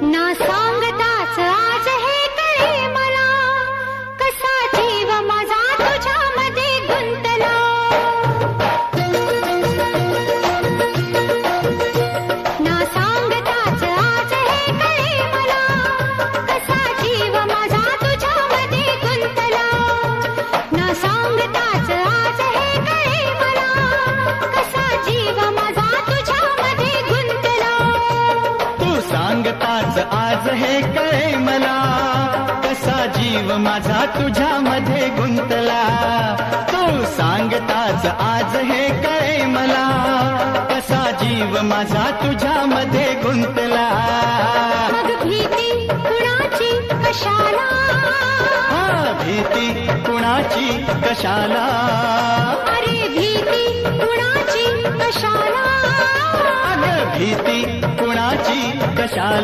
ना सांगताच आज हे कळे मला, कसा जीव माझा तुझ्यामध्ये गुंतला. ना सांगताच आज हे कळे मला, कसा जीव माझा तुझ्यामध्ये गुंतला. ना सांगताच आज हे कळे मला, कसा जीव माझा तुझ्यामध्ये गुंतला. तू सांगताच आज हे कळे मला, कसा जीव माझा तुझ्यामध्ये गुंतला. तू सांगताच आज हे कळे मला, कसा जीव माझा तुझ्यामध्ये गुंतला. मग भीती कुणाची कशाला, भीती कुणाची कशाला. अरे भीती कुणाची कशाला. अगं भीती कुणाची कशाला.